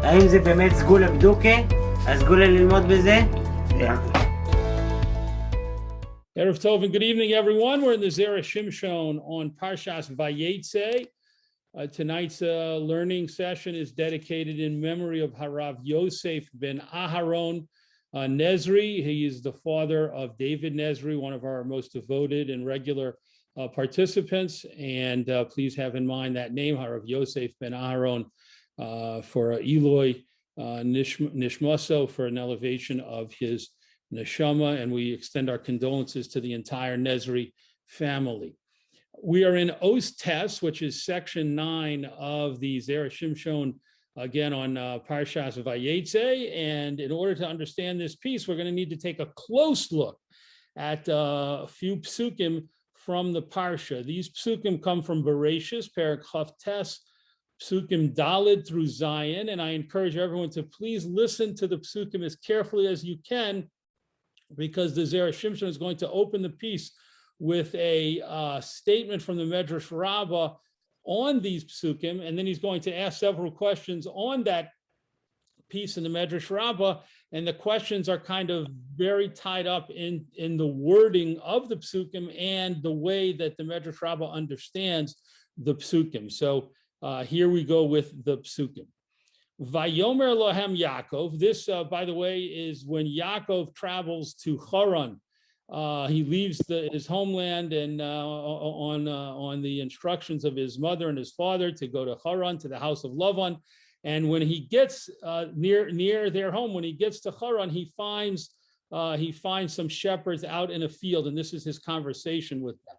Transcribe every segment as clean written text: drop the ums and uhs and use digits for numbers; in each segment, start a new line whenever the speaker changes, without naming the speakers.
האם זה באמת סגולה בדוקה? הסגולה ללמוד בזה?
Erev Tov and good evening, everyone. We're in the Zera Shimshon on Parshas Vayetzei. Tonight's learning session is dedicated in memory of Harav Yosef ben Aharon Nezri. He is the father of David Nezri, one of our most devoted and regular participants. And please have in mind that name, Harav Yosef ben Aharon, for Eloi Nishmaso, for an elevation of his neshama, and we extend our condolences to the entire Nezri family. We are in Os Tes, which is section 9 of the Zera Shimshon, again on Parshas Vayetzei. And in order to understand this piece, we're going to need to take a close look at a few psukim from the Parsha. These psukim come from Bereshis, Perek Chaf Tes, psukim Dalid through Zion, and I encourage everyone to please listen to the psukim as carefully as you can, because the Zera Shimshon is going to open the piece with a statement from the Medrash Rabbah on these psukim, and then he's going to ask several questions on that piece in the Medrash Rabbah, and the questions are kind of very tied up in the wording of the psukim and the way that the Medrash Rabbah understands the psukim. So here we go with the psukim. Vayomer lohem Yaakov. This, by the way, is when Yaakov travels to Haran. He leaves his homeland and on the instructions of his mother and his father to go to Haran, to the house of Lavan. And when he gets near their home, when he gets to Haran, he finds some shepherds out in a field, and this is his conversation with them.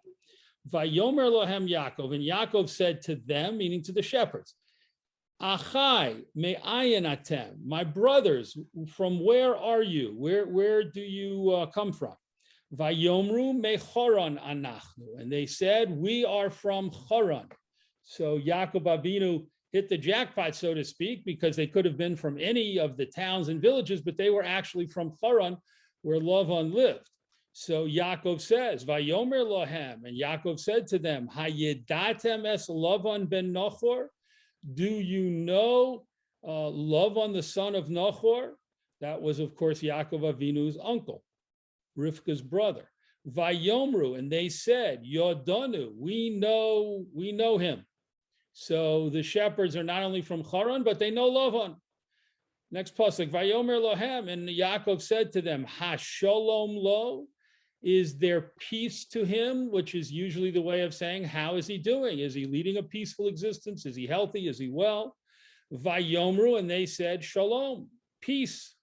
Vayomer lohem Yaakov, and Yaakov said to them, meaning to the shepherds, Achai me'ayin atem, my brothers, from where are you? Where do you come from? Vayomru mechoron anachnu, and they said, we are from Haran. So Yaakov Avinu hit the jackpot, so to speak, because they could have been from any of the towns and villages, but they were actually from Haran, where Lavan lived. So Yaakov says, Vayomer lohem, and Yaakov said to them, Hayedatem es Lavan ben Nachor? Do you know Lavan, the son of Nachor? That was, of course, Yaakov Avinu's uncle, Rivka's brother. Vayomru, and they said, Yodanu, we know him. So the shepherds are not only from Haran, but they know Lavan. Next pasuk, Vayomer lohem, and Yaakov said to them, Hashalom lo, is there peace to him? Which is usually the way of saying, how is he doing? Is he leading a peaceful existence? Is he healthy? Is he well? Vayomru, and they said, Shalom, peace.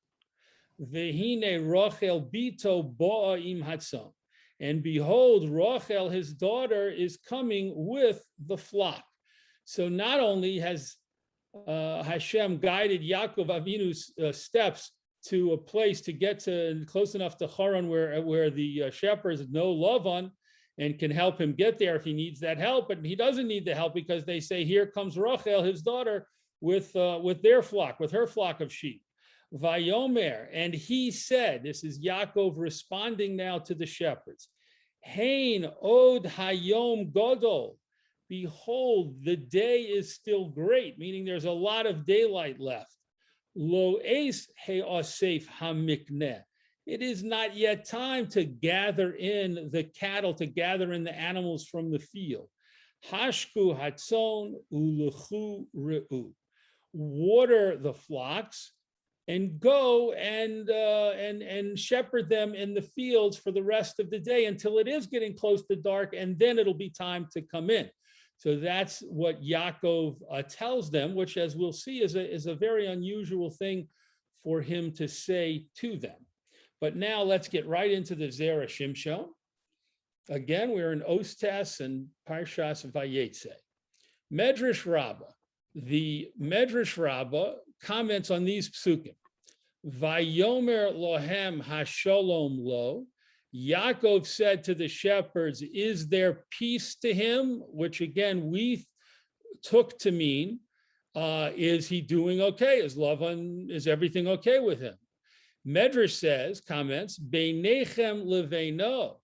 Vehine Rachel bito boa im hatzon. And behold, Rachel, his daughter, is coming with the flock. So not only has Hashem guided Yaakov Avinu's steps to a place to get to close enough to Haran where the shepherds know Lavan and can help him get there if he needs that help, but he doesn't need the help because they say, here comes Rachel, his daughter, with their flock, with her flock of sheep. Vayomer, and he said, this is Yaakov responding now to the shepherds, Hein od hayom godol, behold, the day is still great, meaning there's a lot of daylight left. Lo es he'asef hamikneh. It is not yet time to gather in the cattle, to gather in the animals from the field. Hashku hatzon ulechu re'u. Water the flocks and go and shepherd them in the fields for the rest of the day until it is getting close to dark, and then it'll be time to come in. So that's what Yaakov tells them, which, as we'll see, is a very unusual thing for him to say to them. But now let's get right into the Zera Shimshon. Again, we're in Os Tes and Parshas Vayetzei. Medrash Rabbah. The Medrash Rabbah comments on these psukim. Vayomer lohem hashalom lo. Yaakov said to the shepherds, is there peace to him? Which again, we took to mean, is he doing okay? Is everything okay with him? Medrash says, comments, Beinechem leveino,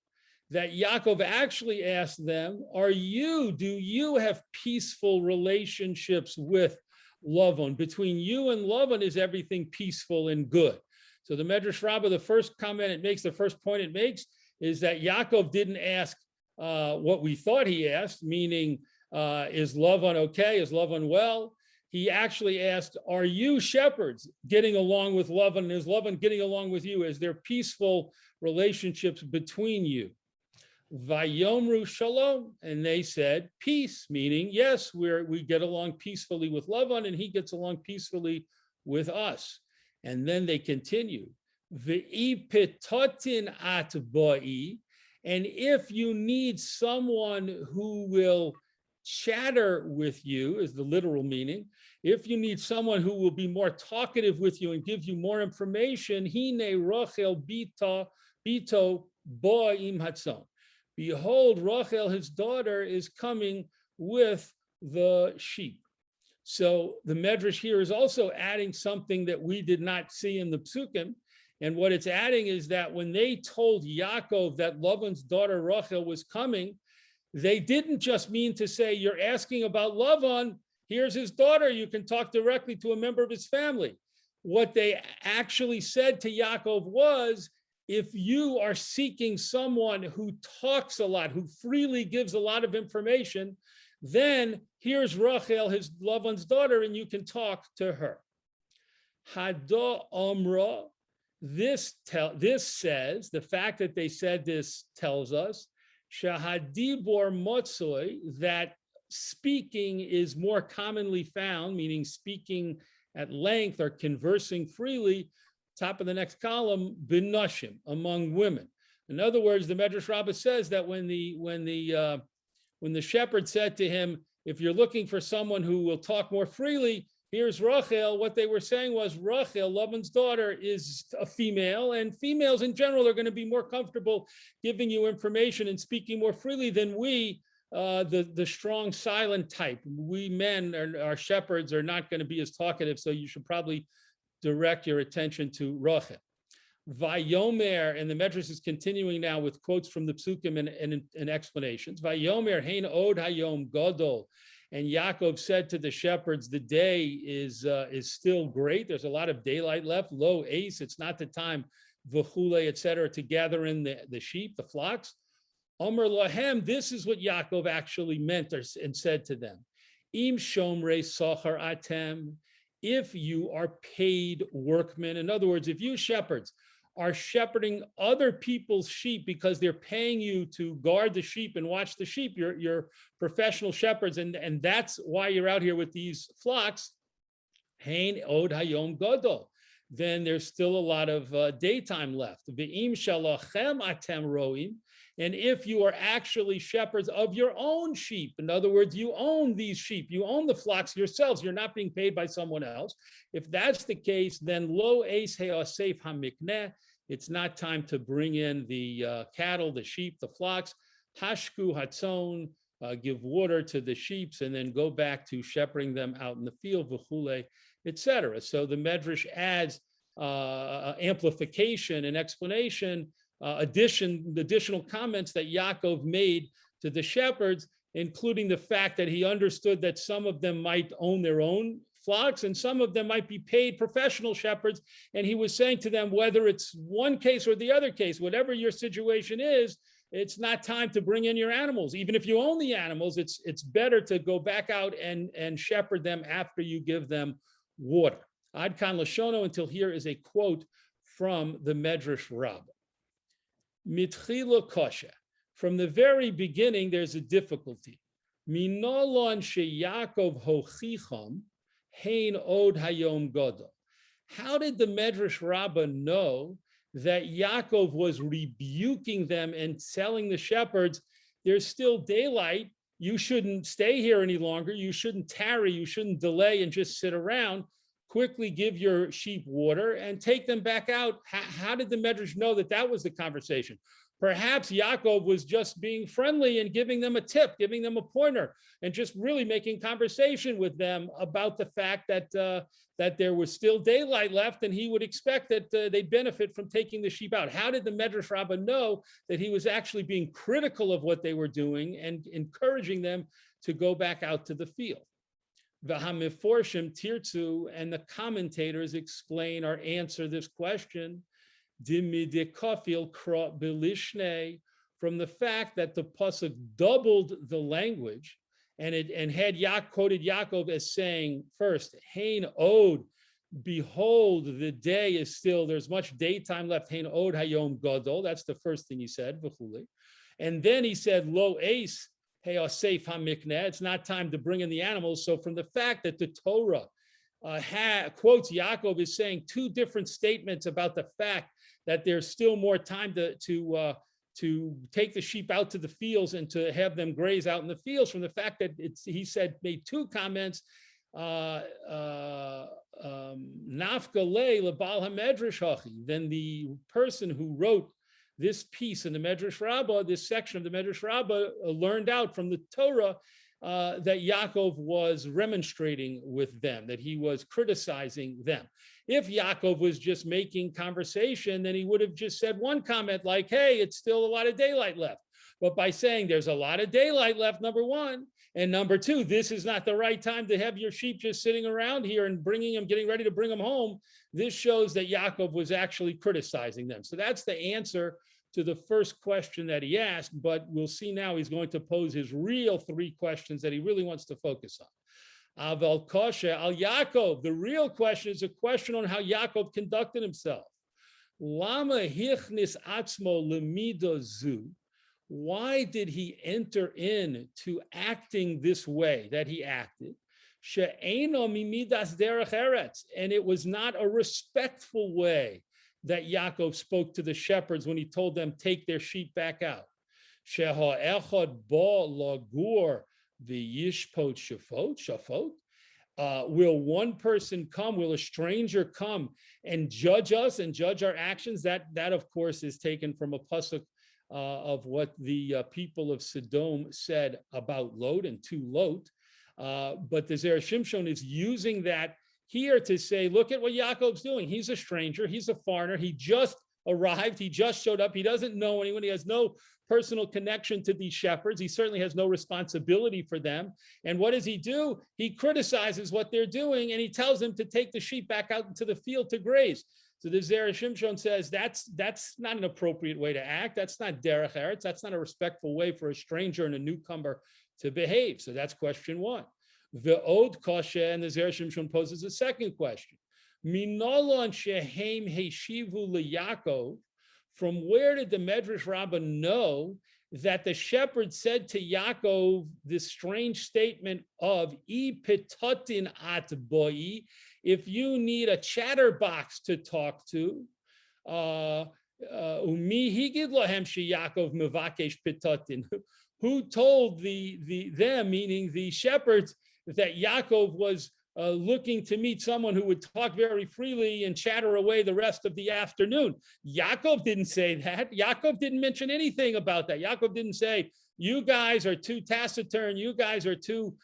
that Yaakov actually asked them, do you have peaceful relationships with Lavan. Between you and Lavan is everything peaceful and good. So the Medrash Rabbah, the first comment it makes, the first point it makes is that Yaakov didn't ask what we thought he asked, meaning, is Lavan okay? Is Lavan well? He actually asked, are you shepherds getting along with Lavan? Is Lavan getting along with you? Is there peaceful relationships between you? Vayomru shalom, and they said peace, meaning yes, we get along peacefully with Lavan, and he gets along peacefully with us. And then they continue, Ve'ipetotin at ba'i, and if you need someone who will chatter with you, is the literal meaning. If you need someone who will be more talkative with you and give you more information, hine Rachel bito bo'im hatzon. Behold, Rachel, his daughter, is coming with the sheep. So the Medrash here is also adding something that we did not see in the Psukim. And what it's adding is that when they told Yaakov that Lavan's daughter Rachel was coming, they didn't just mean to say, you're asking about Lavan, here's his daughter, you can talk directly to a member of his family. What they actually said to Yaakov was, if you are seeking someone who talks a lot, who freely gives a lot of information, then here's Rachel, his Lavan's daughter, and you can talk to her. Hada Omra, this says, the fact that they said this tells us, Shahadibor Motsoi, that speaking is more commonly found, meaning speaking at length or conversing freely, top of the next column, binashim, among women. In other words, the Medrash Rabbah says that when the shepherd said to him, if you're looking for someone who will talk more freely, here's Rachel. What they were saying was Rachel, Lavan's daughter, is a female, and females in general are going to be more comfortable giving you information and speaking more freely than we, the strong, silent type. We men, our shepherds, are not going to be as talkative, so you should probably direct your attention to Rachel. Vayomer, and the Medrash is continuing now with quotes from the Psukim and explanations. Vayomer hein od hayom gadol. And Yaakov said to the shepherds, the day is still great. There's a lot of daylight left. Lo ace, it's not the time, v'chule, etc., to gather in the sheep, the flocks. Omer lahem, this is what Yaakov actually meant and said to them. Im shomrei sochar atem, if you are paid workmen. In other words, if you shepherds are shepherding other people's sheep because they're paying you to guard the sheep and watch the sheep, you're professional shepherds, and that's why you're out here with these flocks, hein od hayom gadol, then there's still a lot of daytime left. Ve'im shalachem atem roim, and if you are actually shepherds of your own sheep, in other words, you own these sheep, you own the flocks yourselves, you're not being paid by someone else. If that's the case, then lo eis he'asef hamikneh, it's not time to bring in the cattle, the sheep, the flocks. Hashku hatzon, give water to the sheep, and then go back to shepherding them out in the field, v'chule, etc. So the Medrash adds amplification and explanation, additional comments that Yaakov made to the shepherds, including the fact that he understood that some of them might own their own flocks and some of them might be paid professional shepherds. And he was saying to them, whether it's one case or the other case, whatever your situation is, it's not time to bring in your animals. Even if you own the animals, it's better to go back out and shepherd them after you give them water. Ad kan lashono, until here is a quote from the Medrash Rabbah. Mitchila kosha. From the very beginning, there's a difficulty. Minolon sheyakov hochicham hein od hayom gadol. How did the Medrash Rabbah know that Yaakov was rebuking them and telling the shepherds, there's still daylight, you shouldn't stay here any longer, you shouldn't tarry, you shouldn't delay and just sit around, quickly give your sheep water and take them back out? How did the Medrash know that that was the conversation? Perhaps Yaakov was just being friendly and giving them a tip, giving them a pointer, and just really making conversation with them about the fact that that there was still daylight left, and he would expect that they'd benefit from taking the sheep out. How did the Medrash Rabbah know that he was actually being critical of what they were doing and encouraging them to go back out to the field? V'hamiforshim tirtzu, and the commentators explain or answer this question, dimidikafil kra bilishne, from the fact that the pasuk doubled the language, and had quoted Yaakov as saying first, Hein od, behold, the day is still, there's much daytime left. Hein od hayom gadol. That's the first thing he said. And then he said, lo ace, hey, safe hamikneh. It's not time to bring in the animals. So from the fact that the Torah quotes Yaakov as saying two different statements about the fact that there's still more time to take the sheep out to the fields and to have them graze out in the fields, from the fact that he made two comments, Nafka le lebal hamedrash hachi. Then the person who wrote this piece in the Medrash Rabbah, this section of the Medrash Rabbah, learned out from the Torah that Yaakov was remonstrating with them, that he was criticizing them. If Yaakov was just making conversation, then he would have just said one comment like, hey, it's still a lot of daylight left. But by saying there's a lot of daylight left, number one, and number two, this is not the right time to have your sheep just sitting around here and getting ready to bring them home. This shows that Yaakov was actually criticizing them. So that's the answer to the first question that he asked, but we'll see now he's going to pose his real three questions that he really wants to focus on. Aval kosher al Yaakov, the real question is a question on how Yaakov conducted himself. Lama hichnis atzmo lemido zu. Why did he enter into acting this way that he acted? She'eino mimidas derech eretz, and it was not a respectful way that Yaakov spoke to the shepherds when he told them, take their sheep back out. Sheha echad ba lagur v'yishpot shafot. Will one person come, will a stranger come and judge us and judge our actions? That of course, is taken from a pasuk of what the people of Sodom said about Lot and to Lot. But the Zera Shimshon is using that here to say, look at what Yaakov's doing. He's a stranger. He's a foreigner. He just arrived. He just showed up. He doesn't know anyone. He has no personal connection to these shepherds. He certainly has no responsibility for them. And what does he do? He criticizes what they're doing, and he tells them to take the sheep back out into the field to graze. So the Zera Shimshon says that's not an appropriate way to act. That's not derech eretz. That's not a respectful way for a stranger and a newcomer to behave. So that's question one. The Od Kasha, and the Zera Shimshon poses a second question. Minolon shehem heshivu leYaakov. From where did the Medrash Rabbah know that the shepherd said to Yaakov this strange statement of "I pitatin at boi"? If you need a chatterbox to talk to, umi higid lahem sheYaakov mevakesh pitatin. Who told them, meaning the shepherds, that Yaakov was looking to meet someone who would talk very freely and chatter away the rest of the afternoon? Yaakov didn't say that. Yaakov didn't mention anything about that. Yaakov didn't say, you guys are too taciturn, you guys are too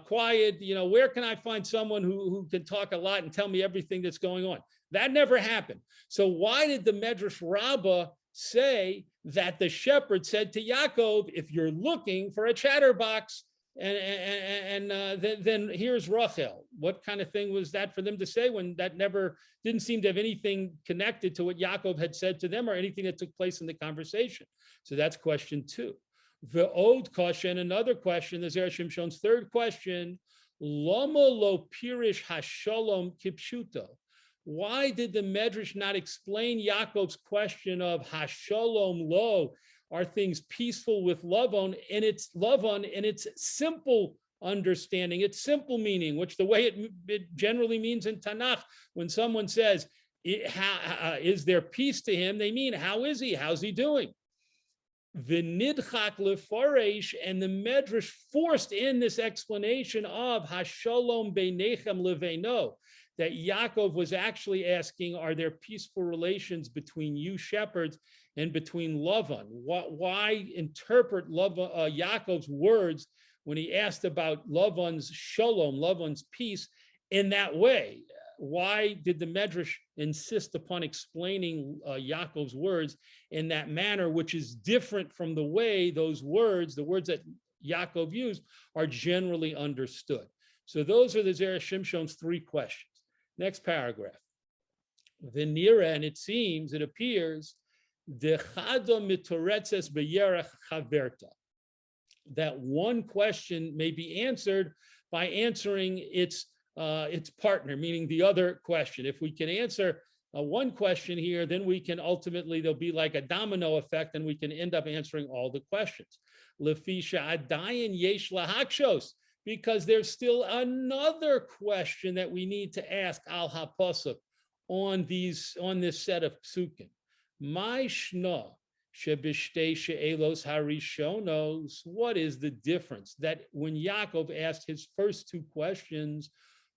quiet. Where can I find someone who can talk a lot and tell me everything that's going on? That never happened. So why did the Medrash Rabbah say that the shepherd said to Yaakov, if you're looking for a chatterbox, and then here's Rachel? What kind of thing was that for them to say when that didn't seem to have anything connected to what Yaakov had said to them or anything that took place in the conversation? So that's question two. The Od Kasha, and another question, the Zera Shimshon's third question, Lama lo pirish hashalom kipshuto. Why did the Medrash not explain Yaakov's question of hashalom lo? Are things peaceful with Lavon? And it's Lavon in its simple understanding, its simple meaning, which the way it generally means in Tanakh, when someone says, is there peace to him? They mean, how is he? How's he doing? V'nidchak lefaresh, and the Medrash forced in this explanation of hashalom beinechem leveino, that Yaakov was actually asking, are there peaceful relations between you shepherds and between Lavan? Why interpret Yaakov's words when he asked about Lavan's shalom, Lavan's peace, in that way? Why did the Medrash insist upon explaining Yaakov's words in that manner, which is different from the way those words, the words that Yaakov used, are generally understood? So those are the Zera Shimshon's 3 questions. Next paragraph. Venira, and it seems, it appears, dechado mitoretzes beyerech chaverta, that one question may be answered by answering its partner, meaning the other question. If we can answer one question here, then we can ultimately, there'll be like a domino effect, and we can end up answering all the questions. Lefisha adayin yesh lahakshos, because there's still another question that we need to ask al hapasuk on this set of psukim. My shna shebishtei she'elos harishonos. What is the difference that when Yaakov asked his first 2 questions,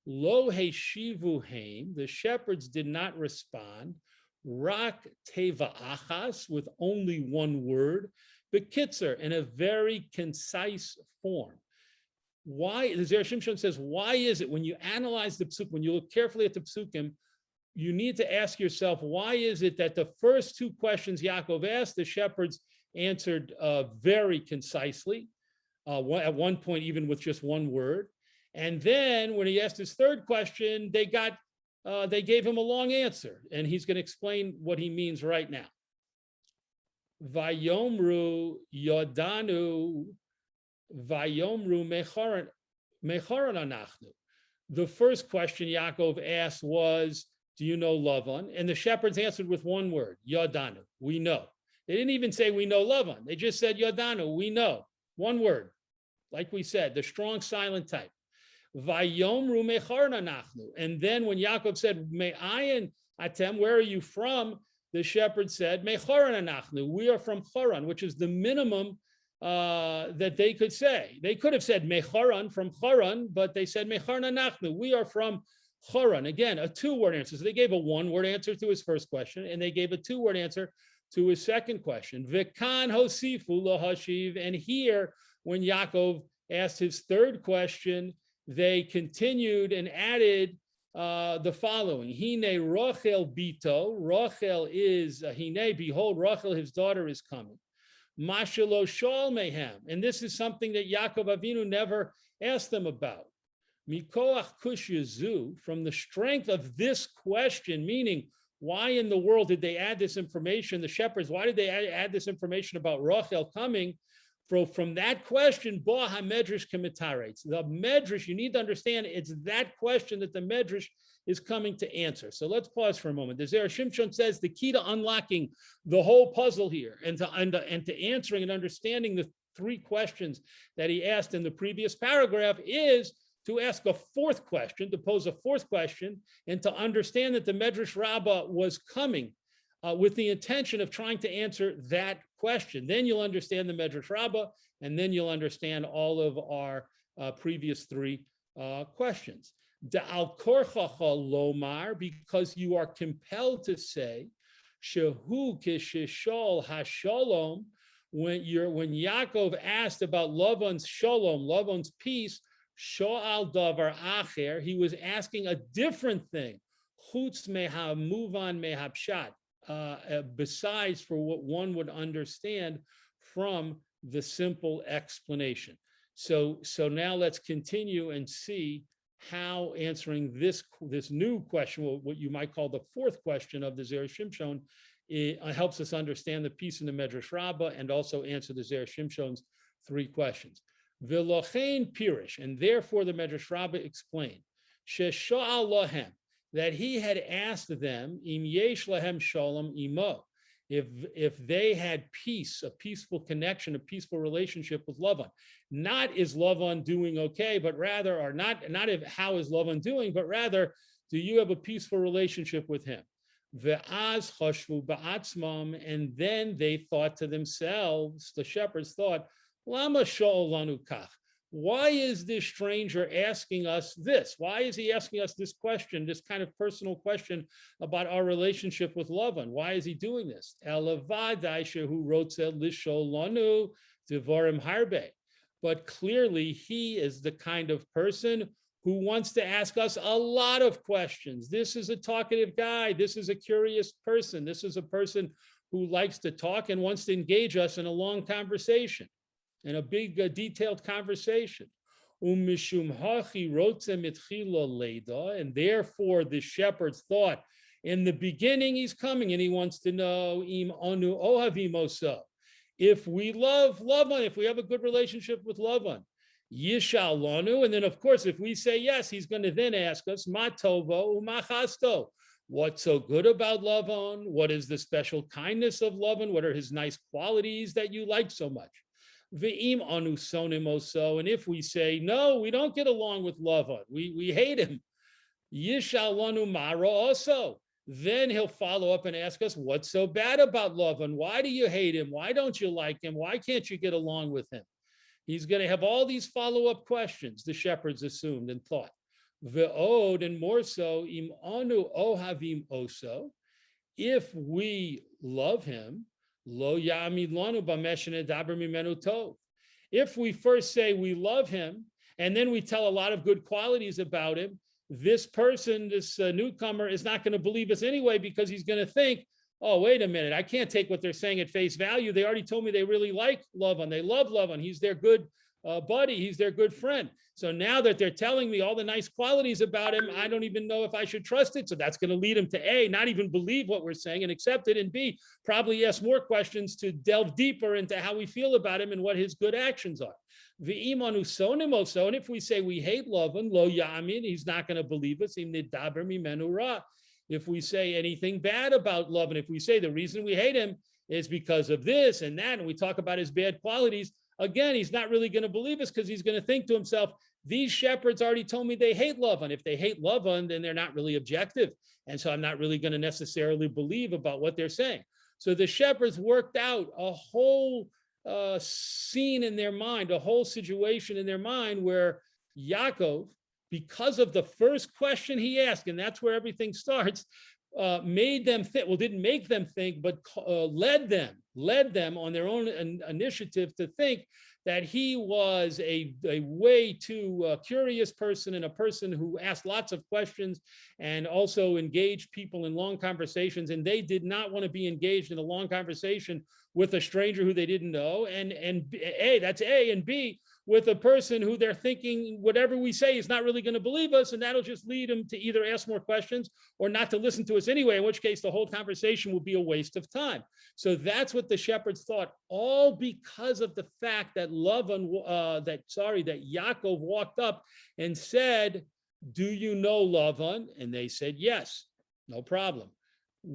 lo heshivu heim, the shepherds did not respond, rak teva achas, with only one word, bekitzer, in a very concise form. Why, the Zera Shimshon says, why is it when you analyze the psukim, when you look carefully at the psukim, you need to ask yourself, why is it that the first 2 questions Yaakov asked, the shepherds answered very concisely, at one point even with just one word, and then when he asked his 3rd question, they gave him a long answer, and he's going to explain what he means right now. Vayomru yodanu, vayomru mechoran anachnu. The first question Yaakov asked was, do you know Lavan? And the shepherds answered with one word, Yodanu, we know. They didn't even say we know Lavan. They just said Yodanu, we know. One word. Like we said, the strong silent type. Vayomru mecharna nachnu. And then when Yaakov said, Me'ayin atem, where are you from? The shepherd said, Mecharna nachnu. We are from Haran, which is the minimum that they could say. They could have said Mecharan, from Haran, but they said Mecharna nachnu. We are from Haran. Again, a 2-word answer. So they gave a 1-word answer to his first question, and they gave a 2-word answer to his second question. V'kan hosifu lo hashiv. And here, when Yaakov asked his 3rd question, they continued and added the following. Hine Rochel bito. Rochel is, Hine, behold, Rochel, his daughter, is coming. Mashalo shol mehem. And this is something that Yaakov Avinu never asked them about. Mikoach kush yazu, from the strength of this question, meaning, why in the world did they add this information? The shepherds, why did they add this information about Rachel coming? From that question, Bo HaMedrash Kemitaretz. The Medrash, you need to understand, it's that question that the Medrash is coming to answer. So let's pause for a moment. The Zera Shimshon says the key to unlocking the whole puzzle here and to answering and understanding the 3 questions that he asked in the previous paragraph is to ask a 4th question, to pose a 4th question, and to understand that the Medrash Rabbah was coming with the intention of trying to answer that question. Then you'll understand the Medrash Rabbah, and then you'll understand all of our previous 3 questions. Da'al korchacha lomar, because you are compelled to say, shehu kishishol hashalom, when Yaakov asked about Lavan's shalom, Lavan's peace, sho'al davar acher, he was asking a different thing, chutz meha muvan mehapshat, besides for what one would understand from the simple explanation. So now let's continue and see how answering this new question, what you might call the 4th question of the Zera Shimshon, helps us understand the piece in the Medrash Rabbah and also answer the Zera Shimshon's 3 questions. V'lochein pirish, and therefore the Medrash Rabbah explained, shesha'al lahem, that he had asked them, im yesh lahem shalom imo, if they had peace, a peaceful connection, a peaceful relationship with Lavan. Not is Lavan doing okay, but rather, or not if how is Lavan doing, but rather, do you have a peaceful relationship with him? Ve'az chashvu ba'atzmam, and then they thought to themselves, the shepherds thought, lama sha'ol lanu kach. Why is this stranger asking us this? Why is he asking us this question, this kind of personal question about our relationship with Lavan? Why is he doing this? But clearly, he is the kind of person who wants to ask us a lot of questions. This is a talkative guy. This is a curious person. This is a person who likes to talk and wants to engage us in a long conversation, in a big, detailed conversation. And therefore the shepherds thought, in the beginning he's coming and he wants to know if we love Lavan, if we have a good relationship with Lavan. Yishal lanu, and then of course, if we say yes, he's going to then ask us, Ma tovo u'ma chasto. What's so good about Lavan? What is the special kindness of Lavan? What are his nice qualities that you like so much? Ve'im anu sonim oso, and if we say no, we don't get along with Lavan, we hate him. Yishal lanu mara also. Then he'll follow up and ask us, what's so bad about Lavan? Why do you hate him? Why don't you like him? Why can't you get along with him? He's going to have all these follow-up questions, the shepherds assumed and thought. Ve'od, and more so, im anu ohavim oso, if we love him, lo ya'amid lanu b'meshen edaber mimenu tov. If we first say we love him, and then we tell a lot of good qualities about him, this person, this newcomer, is not going to believe us anyway, because he's going to think, oh, wait a minute, I can't take what they're saying at face value. They already told me they really like Lavan. They love Lavan. He's their good buddy. He's their good friend. So now that they're telling me all the nice qualities about him, I don't even know if I should trust it. So that's going to lead him to A, not even believe what we're saying and accept it, and B, probably ask more questions to delve deeper into how we feel about him and what his good actions are. And if we say we hate Lavan, lo yamin, he's not going to believe us. If we say anything bad about Lavan, if we say the reason we hate him is because of this and that, and we talk about his bad qualities, again, he's not really going to believe us, because he's going to think to himself, these shepherds already told me they hate Lavan. If they hate Lavan, then they're not really objective. And so I'm not really going to necessarily believe about what they're saying. So the shepherds worked out a whole scene in their mind, a whole situation in their mind where Yaakov, because of the first question he asked, and that's where everything starts, made them think, well, didn't make them think, but led them on their own initiative to think that he was a way too curious person, and a person who asked lots of questions and also engaged people in long conversations. And they did not want to be engaged in a long conversation with a stranger who they didn't know. And A, that's A, and B, with a person who they're thinking whatever we say is not really going to believe us, and that'll just lead them to either ask more questions or not to listen to us anyway, in which case the whole conversation will be a waste of time. So that's what the shepherds thought, all because of the fact that that Yaakov walked up and said, do you know Lavan? And they said, yes, no problem. He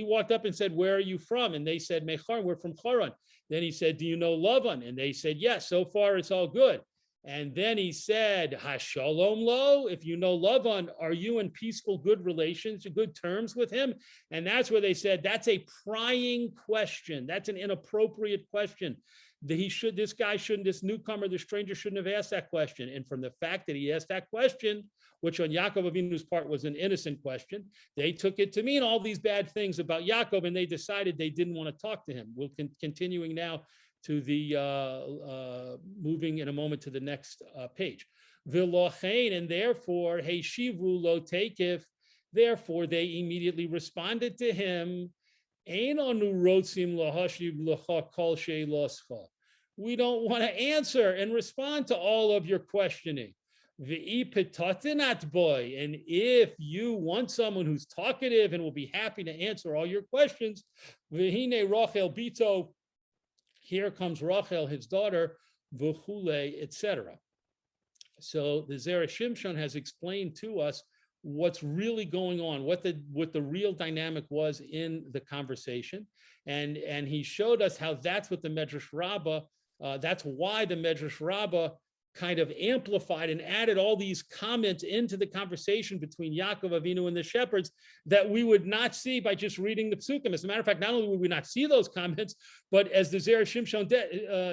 walked up and said, where are you from? And they said, Mechar, we're from Choron. Then he said, do you know Lavan? And they said, yes, so far it's all good. And then he said, Hashalom lo, if you know Lavan, are you in peaceful, good relations, good terms with him? And that's where they said, that's a prying question. That's an inappropriate question. This newcomer, the stranger shouldn't have asked that question. And from the fact that he asked that question, which on Yaakov Avinu's part was an innocent question, they took it to mean all these bad things about Yaakov, and they decided they didn't want to talk to him. We'll continuing now to the moving in a moment to the next page. And therefore, Heishivu lo tekif, therefore they immediately responded to him. We don't want to answer and respond to all of your questioning. And if you want someone who's talkative and will be happy to answer all your questions, here comes Rachel, his daughter, etc. So the Zera Shimshon has explained to us what's really going on, what the real dynamic was in the conversation. And he showed us how that's what the Medrash Rabbah, that's why the Medrash Rabbah kind of amplified and added all these comments into the conversation between Yaakov Avinu and the shepherds that we would not see by just reading the psukim. As a matter of fact, not only would we not see those comments, but as the Zera Shimshon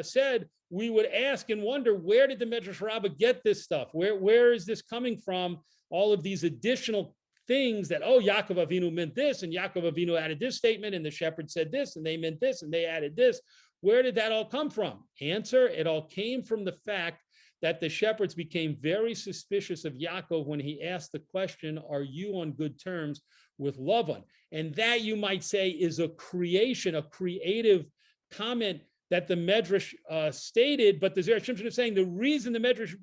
said, we would ask and wonder, where did the Medrash Rabbah get this stuff? Where is this coming from? All of these additional things that, oh, Yaakov Avinu meant this, and Yaakov Avinu added this statement, and the shepherd said this, and they meant this, and they added this. Where did that all come from? Answer, it all came from the fact that the shepherds became very suspicious of Yaakov when he asked the question, are you on good terms with Lavan? And that, you might say, is a creative comment that the Medrash stated, but the Zera Shimshon is saying the reason the Medrash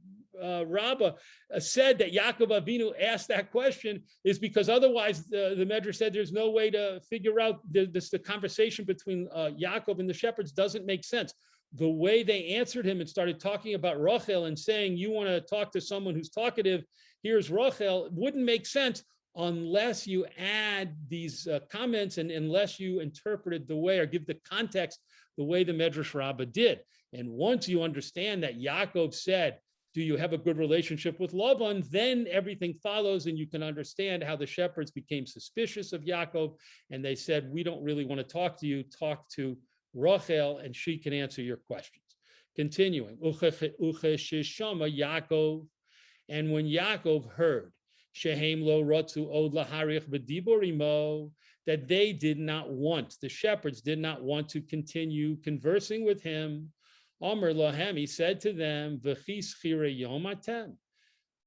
Rabbah said that Yaakov Avinu asked that question is because otherwise the Medrash said there's no way to figure out the conversation between Yaakov and the shepherds doesn't make sense. The way they answered him and started talking about Rachel and saying, you want to talk to someone who's talkative, here's Rachel, wouldn't make sense unless you add these comments and unless you interpret it the way or give the context the way the Medrash Rabbah did. And once you understand that Yaakov said, do you have a good relationship with Lavan? Then everything follows and you can understand how the shepherds became suspicious of Yaakov and they said, we don't really want to talk to you, talk to Rachel and she can answer your questions. Continuing, Yaakov, and when Yaakov heard Shehem lo rotzu od laharich b'diborimo, that they did not want, the shepherds did not want to continue conversing with him, Amar lahem, he said to them, V'chis chire yom atem,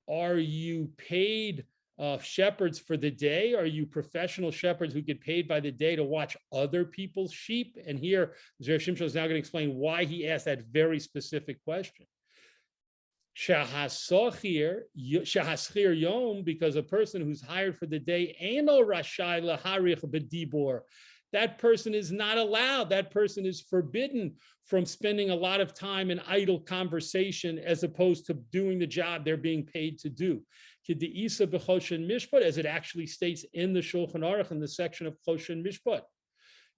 are you paid shepherds for the day? Are you professional shepherds who get paid by the day to watch other people's sheep? And here, Zera Shimshon is now going to explain why he asked that very specific question. Shahaschir yom, because a person who's hired for the day, eno rashai laharich b'dibor, that person is not allowed, that person is forbidden from spending a lot of time in idle conversation as opposed to doing the job they're being paid to do. As it actually states in the Shulchan Aruch in the section of Choshen Mishpat.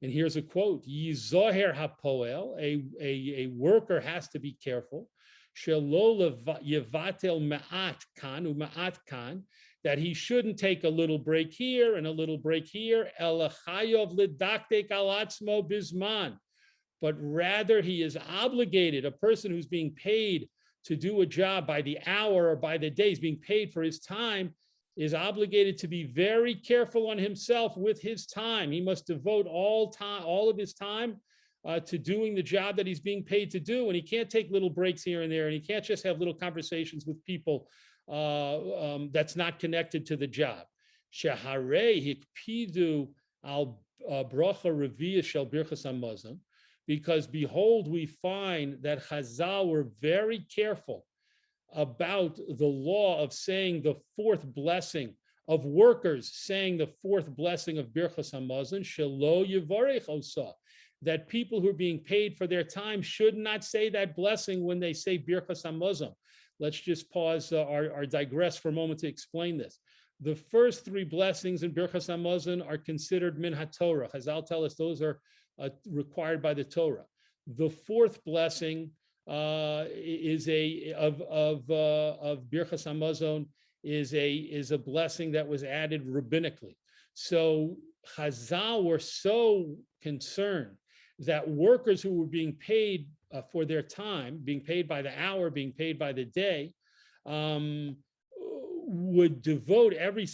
And here's a quote, Yizoher hapoel, a worker has to be careful, Shelo yevatel ma'at kan u'ma'at kan, that he shouldn't take a little break here and a little break here, ela chayov lidaktek al atzmo bizman, but rather he is obligated, a person who's being paid to do a job by the hour or by the day, he's being paid for his time, is obligated to be very careful on himself with his time. He must devote all of his time to doing the job that he's being paid to do. And he can't take little breaks here and there. And he can't just have little conversations with people that's not connected to the job. Shaharei hikpidu al bracha reviyah shel birchas hamazon, because behold, we find that Chazal were very careful about the law of saying the fourth blessing, of workers saying the fourth blessing of birchas hamazon, shelo yivarech osa, that people who are being paid for their time should not say that blessing when they say birchas hamazon. Let's just pause or digress for a moment to explain this. The first three blessings in birchas hamazon are considered min haTorah. Chazal tell us those are required by the Torah. The fourth blessing is of birchas hamazon is a blessing that was added rabbinically. So Chazal were so concerned that workers who were being paid for their time, being paid by the hour, being paid by the day, would devote every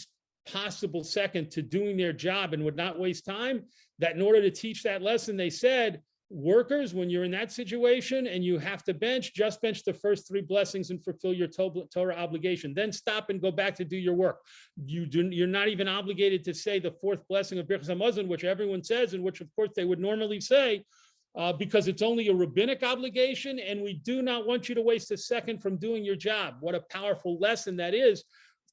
possible second to doing their job and would not waste time, that in order to teach that lesson, they said, workers, when you're in that situation and you have to just bench the first three blessings and fulfill your Torah obligation. Then stop and go back to do your work. You're not even obligated to say the fourth blessing of birchas hamazon, which everyone says, and which of course they would normally say, because it's only a rabbinic obligation, and we do not want you to waste a second from doing your job. What a powerful lesson that is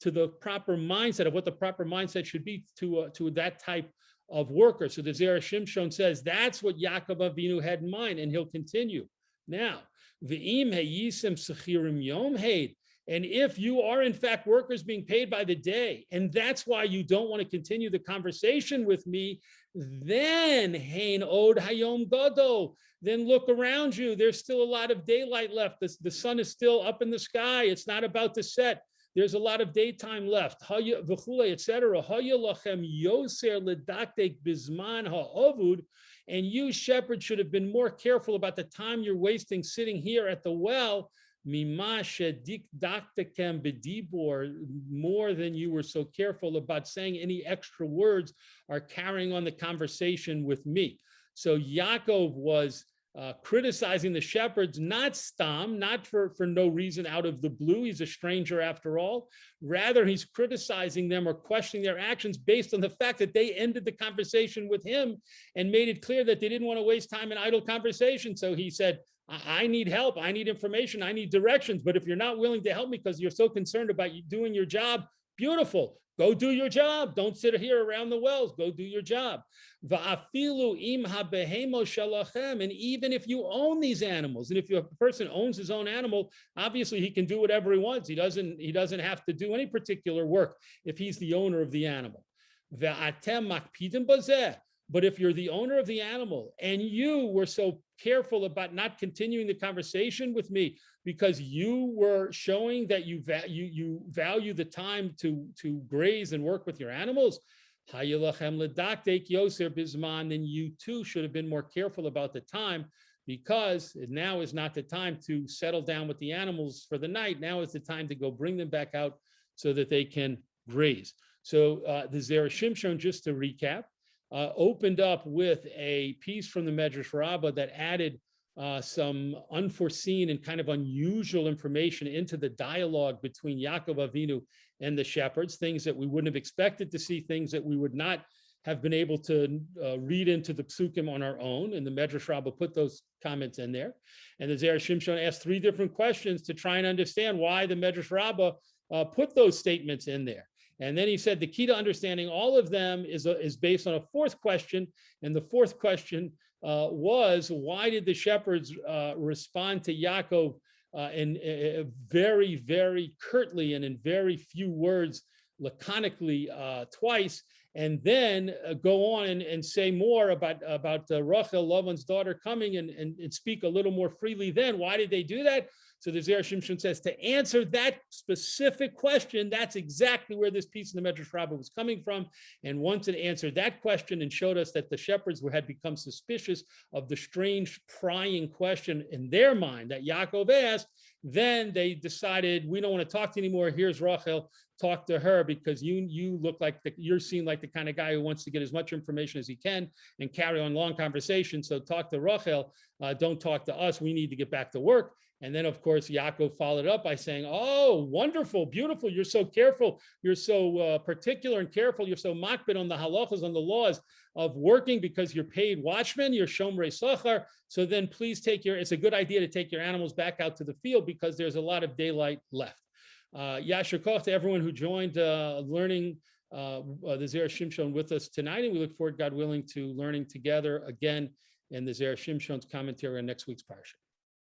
to the proper mindset of what the proper mindset should be to that type of worker. So the Zera Shimshon says that's what Yaakov Avinu had in mind, and he'll continue. Now, v'im heyisim sechirim yom heid, and if you are in fact workers being paid by the day, and that's why you don't want to continue the conversation with me, then hein od hayom gadol, then look around you. There's still a lot of daylight left. The sun is still up in the sky. It's not about to set. There's a lot of daytime left, etc. And you, shepherd, should have been more careful about the time you're wasting sitting here at the well, more than you were so careful about saying any extra words or carrying on the conversation with me. So Yaakov was criticizing the shepherds, not stam, not for no reason out of the blue. He's a stranger after all. Rather, he's criticizing them or questioning their actions based on the fact that they ended the conversation with him and made it clear that they didn't want to waste time in idle conversation. So he said, I need help. I need information. I need directions. But if you're not willing to help me because you're so concerned about you doing your job, beautiful. Go do your job. Don't sit here around the wells. Go do your job. And even if you own these animals, and if a person owns his own animal, obviously he can do whatever he wants. He doesn't have to do any particular work if he's the owner of the animal. But if you're the owner of the animal and you were so careful about not continuing the conversation with me because you were showing that you value the time to graze and work with your animals, then you too should have been more careful about the time, because now is not the time to settle down with the animals for the night. Now is the time to go bring them back out so that they can graze. So the Zera Shimshon, just to recap, opened up with a piece from the Medrash Rabbah that added some unforeseen and kind of unusual information into the dialogue between Yaakov Avinu and the shepherds, things that we wouldn't have expected to see, things that we would not have been able to read into the psukim on our own. And the Medrash Rabbah put those comments in there. And the Zera Shimshon asked 3 different questions to try and understand why the Medrash Rabbah put those statements in there. And then he said the key to understanding all of them is based on a 4th question. And the 4th question was, why did the shepherds respond to Yaakov in very, very curtly and in very few words, laconically twice, and then go on and say more about Rachel, Lavan's daughter, coming and speak a little more freely then? Why did they do that? So the Zera Shimshon says, to answer that specific question, that's exactly where this piece in the Medrash Rabbah was coming from. And once it answered that question and showed us that the shepherds had become suspicious of the strange prying question in their mind that Yaakov asked, then they decided, we don't want to talk to you anymore. Here's Rachel. Talk to her, because you look like you're seen like the kind of guy who wants to get as much information as he can and carry on long conversations. So talk to Rachel. Don't talk to us. We need to get back to work. And then, of course, Yaakov followed up by saying, oh, wonderful, beautiful. You're so careful. You're so particular and careful. You're so makbid on the halachas, on the laws of working, because you're paid watchmen. You're shomrei sachar. So then please it's a good idea to take your animals back out to the field, because there's a lot of daylight left. Yasher koach to everyone who joined learning the Zera Shimshon with us tonight. And we look forward, God willing, to learning together again in the Zera Shimshon's commentary on next week's Parsha.